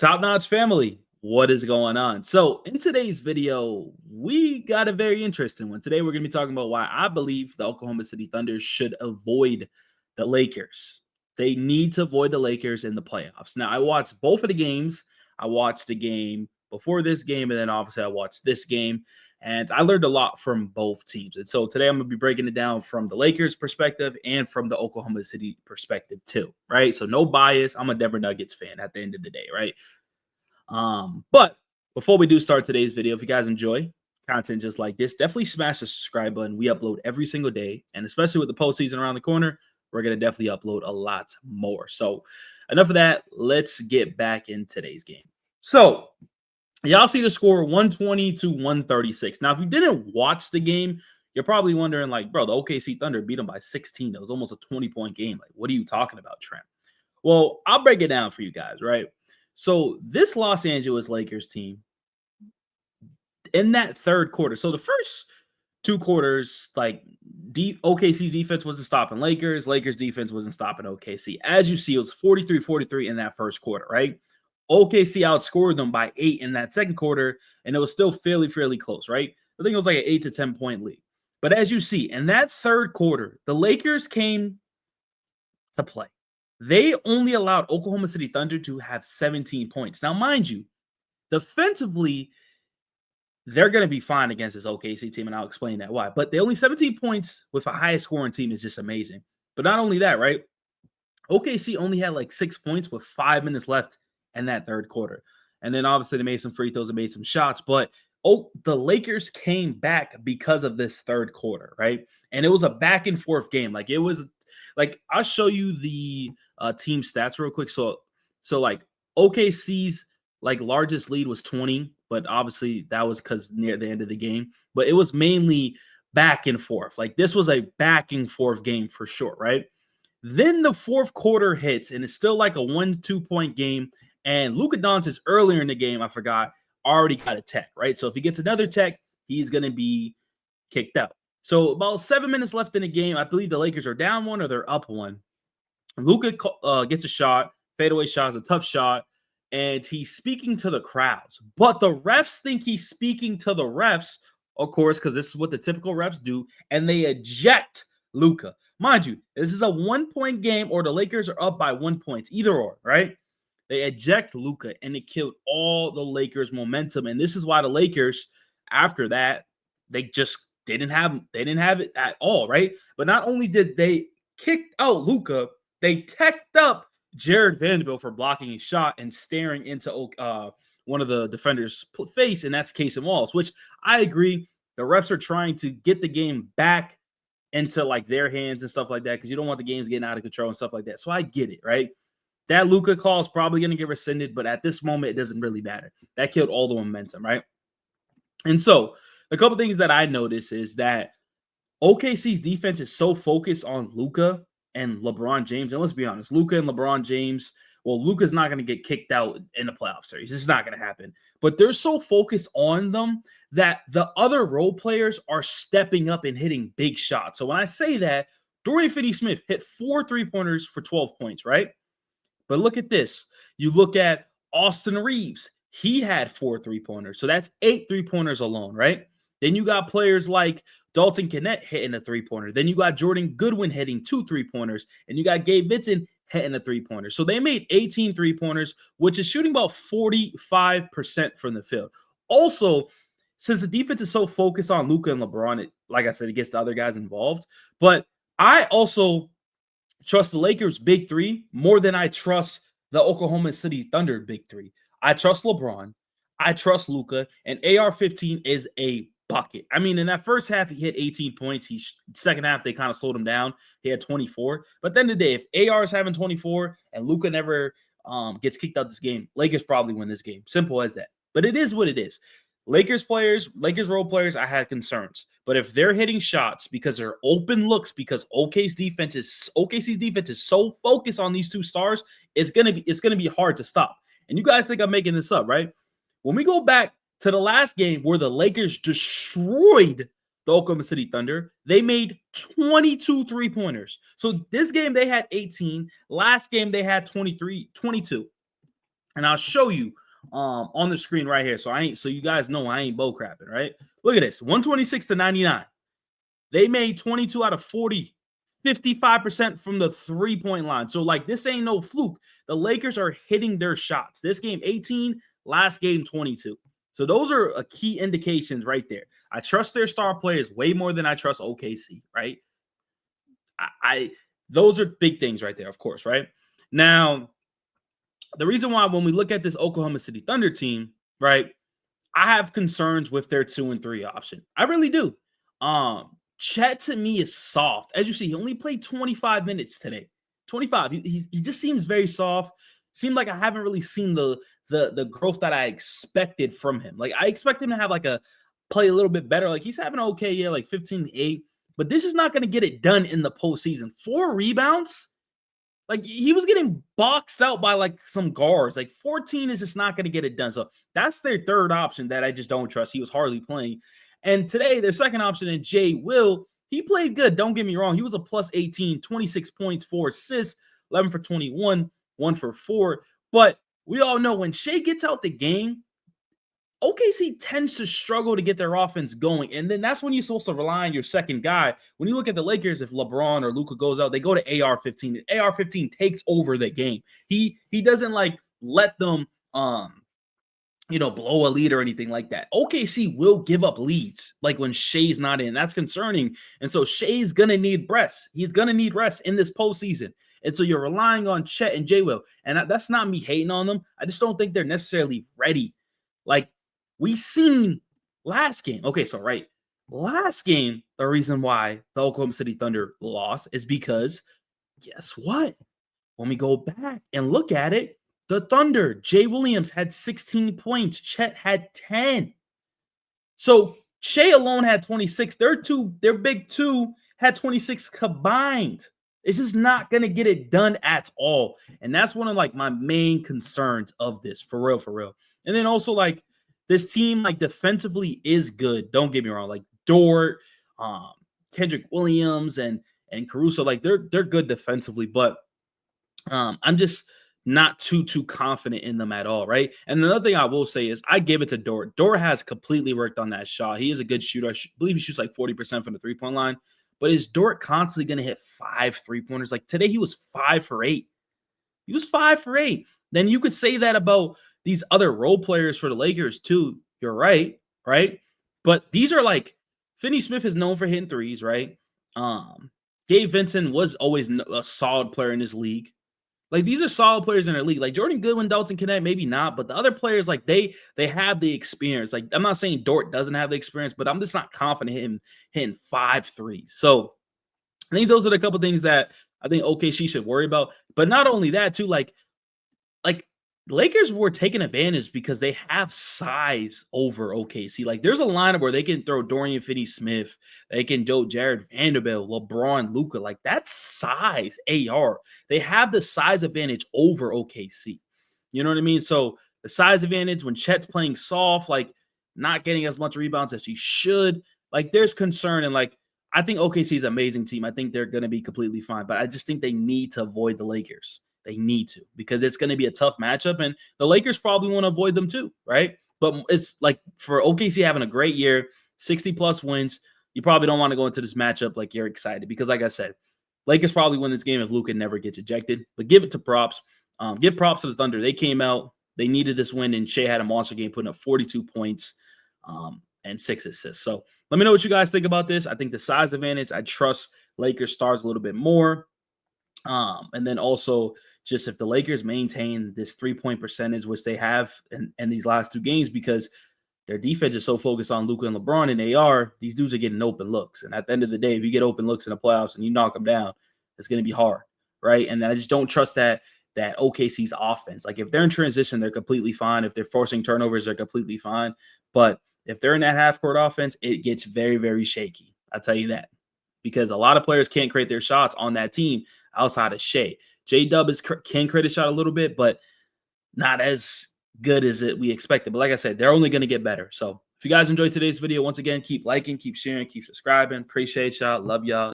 Top Notch family, what is going on? So, in today's video, we got a very interesting one. Today, we're going to be talking about why I believe the Oklahoma City Thunder should avoid the Lakers. They need to avoid the Lakers in the playoffs. Now, I watched both of the games. I watched the game before this game, and then obviously I watched this game. And I learned a lot from both teams. And so today I'm going to be breaking it down from the Lakers perspective and from the Oklahoma City perspective too, right? So no bias. I'm a Denver Nuggets fan at the end of the day, right? But before we do start today's video, if you guys enjoy content just like this, definitely smash the subscribe button. We upload every single day, and especially with the postseason around the corner, we're going to definitely upload a lot more. So enough of that. Let's get back in today's game. So y'all see the score 120 to 136. Now, if you didn't watch the game, you're probably wondering, like, bro, the OKC Thunder beat them by 16. That was almost a 20-point game. Like, what are you talking about, Trent? Well, I'll break it down for you guys, right? So this Los Angeles Lakers team in that third quarter, so the first two quarters, like OKC defense wasn't stopping Lakers. Lakers defense wasn't stopping OKC. As you see, it was 43-43 in that first quarter, right? OKC outscored them by 8 in that second quarter, and it was still fairly close, right? I think it was like an 8 to 10 point lead. But as you see, in that third quarter, the Lakers came to play. They only allowed Oklahoma City Thunder to have 17 points. Now, mind you, defensively, they're going to be fine against this OKC team, and I'll explain that why. But the only 17 points with a highest scoring team is just amazing. But not only that, right? OKC only had like 6 points with 5 minutes left in that third quarter. And then obviously they made some free throws and made some shots. But the Lakers came back because of this third quarter, right? And it was a back and forth game. Like, it was like, I'll show you the team stats real quick. So like OKC's like largest lead was 20, but obviously that was because near the end of the game. But it was mainly back and forth. Like, this was a back and forth game for sure, right? Then the fourth quarter hits, and it's still like a 1-2 point game. And Luka Doncic earlier in the game, I forgot, already got a tech, right? So if he gets another tech, he's going to be kicked out. So about 7 minutes left in the game. I believe the Lakers are down 1 or they're up 1. Luka gets a shot, fadeaway shot is a tough shot, and he's speaking to the crowds. But the refs think he's speaking to the refs, of course, because this is what the typical refs do, and they eject Luka. Mind you, this is a 1 point game, or the Lakers are up by 1 point, either or, right? They eject Luka, and it killed all the Lakers' momentum. And this is why the Lakers, after that, they didn't have it at all, right? But not only did they kick out Luka, they teched up Jared Vanderbilt for blocking a shot and staring into one of the defenders' face, and that's Casey Wallace, which I agree. The refs are trying to get the game back into like their hands and stuff like that, because you don't want the games getting out of control and stuff like that. So I get it, right? That Luka call is probably going to get rescinded, but at this moment, it doesn't really matter. That killed all the momentum, right? And so a couple things that I noticed is that OKC's defense is so focused on Luka and LeBron James. And let's be honest, Luka and LeBron James, well, Luka's not going to get kicked out in the playoff series. It's not going to happen. But they're so focused on them that the other role players are stepping up and hitting big shots. So when I say that, Dorian Finney-Smith hit 4 3-pointers for 12 points, right? But look at this. You look at Austin Reeves. He had 4 3-pointers. So that's 8 3-pointers alone, right? Then you got players like Dalton Kennett hitting a 3-pointer. Then you got Jordan Goodwin hitting 2 3-pointers. And you got Gabe Vincent hitting a 3-pointer. So they made 18 3-pointers, which is shooting about 45% from the field. Also, since the defense is so focused on Luka and LeBron, like I said, it gets the other guys involved. But I also trust the Lakers' big three more than I trust the Oklahoma City Thunder big three. I trust LeBron. I trust Luka. And AR-15 is a bucket. I mean, in that first half, he hit 18 points. Second half, they kind of slowed him down. He had 24. But at the end of the day, if AR is having 24 and Luka never gets kicked out this game, Lakers probably win this game. Simple as that. But it is what it is. Lakers role players, I had concerns. But if they're hitting shots because they're open looks, because OKC's defense is so focused on these two stars, it's gonna be hard to stop. And you guys think I'm making this up, right? When we go back to the last game where the Lakers destroyed the Oklahoma City Thunder, they made 22 3-pointers. So this game they had 18. Last game they had 22. And I'll show you on the screen right here. So you guys know I ain't bull crapping, right? Look at this. 126 to 99. They made 22 out of 40, 55% from the three-point line. So, like, this ain't no fluke. The Lakers are hitting their shots. This game 18, last game 22. So those are key indications right there. I trust their star players way more than I trust OKC, right? I those are big things right there, of course, right? Now, the reason why when we look at this Oklahoma City Thunder team, right, I have concerns with their 2 and 3 option. I really do. Chet to me is soft. As you see, he only played 25 minutes today. 25. He just seems very soft. Seemed like I haven't really seen the growth that I expected from him. Like I expect him to have like a play a little bit better. Like he's having an okay year, like 15-8. But this is not going to get it done in the postseason. 4 rebounds. Like he was getting boxed out by like some guards. Like 14 is just not going to get it done. So that's their third option that I just don't trust. He was hardly playing. And today, their second option in Jay Will, he played good. Don't get me wrong. He was a plus 18, 26 points, 4 assists, 11 for 21, 1 for 4. But we all know when Shea gets out the game, OKC tends to struggle to get their offense going. And then that's when you're supposed to rely on your second guy. When you look at the Lakers, if LeBron or Luka goes out, they go to AR-15. And AR-15 takes over the game. He doesn't like let them blow a lead or anything like that. OKC will give up leads like when Shea's not in. That's concerning. And so Shea's going to need rest. He's going to need rest in this postseason. And so you're relying on Chet and J. Will. And that's not me hating on them. I just don't think they're necessarily ready. Like we seen last game. Okay, so right. Last game, the reason why the Oklahoma City Thunder lost is because guess what? When we go back and look at it, the Thunder, Jay Williams had 16 points. Chet had 10. So Shea alone had 26. Their big two had 26 combined. It's just not going to get it done at all. And that's one of like my main concerns of this, for real, for real. And then also like this team, like defensively is good. Don't get me wrong. Like Dort, Kendrick Williams and Caruso, like they're good defensively, but I'm just not too confident in them at all, right? And another thing I will say is I give it to Dort. Dort has completely worked on that shot. He is a good shooter. I believe he shoots like 40% from the three-point line. But is Dort constantly going to hit 5 3-pointers? Like today, he was 5 for 8. He was 5 for 8. Then you could say that about these other role players for the Lakers too. You're right? But these are like Finney Smith is known for hitting threes, right? Gabe Vincent was always a solid player in this league. Like these are solid players in their league. Like Jordan Goodwin, Dalton Connect, maybe not, but the other players, like they have the experience. Like I'm not saying Dort doesn't have the experience, but I'm just not confident in hitting 5 threes. So I think those are the couple things that I think OKC should worry about. But not only that, too, like Lakers were taking advantage because they have size over OKC. Like there's a lineup where they can throw Dorian Finney-Smith, they can do Jared Vanderbilt, LeBron, Luka. Like that's size AR. They have the size advantage over OKC. You know what I mean? So the size advantage when Chet's playing soft, like not getting as much rebounds as he should, like there's concern. And like I think OKC is an amazing team. I think they're going to be completely fine, but I just think they need to avoid the Lakers. They need to because it's going to be a tough matchup, and the Lakers probably want to avoid them too, right? But it's like for OKC having a great year, 60-plus wins, you probably don't want to go into this matchup like you're excited because, like I said, Lakers probably win this game if Luka never gets ejected. But give it to props. Give props to the Thunder. They came out. They needed this win, and Shea had a monster game, putting up 42 points and 6 assists. So let me know what you guys think about this. I think the size advantage, I trust Lakers stars a little bit more. And then also just if the Lakers maintain this 3-point percentage, which they have in these last 2 games, because their defense is so focused on Luka and LeBron and AR, these dudes are getting open looks. And at the end of the day, if you get open looks in the playoffs and you knock them down, it's going to be hard, right? And I just don't trust that OKC's offense. Like if they're in transition, they're completely fine. If they're forcing turnovers, they're completely fine. But if they're in that half-court offense, it gets very, very shaky. I'll tell you that. Because a lot of players can't create their shots on that team outside of Shea. J-Dub can create a shot a little bit, but not as good as we expected. But like I said, they're only going to get better. So if you guys enjoyed today's video, once again, keep liking, keep sharing, keep subscribing. Appreciate y'all. Love y'all.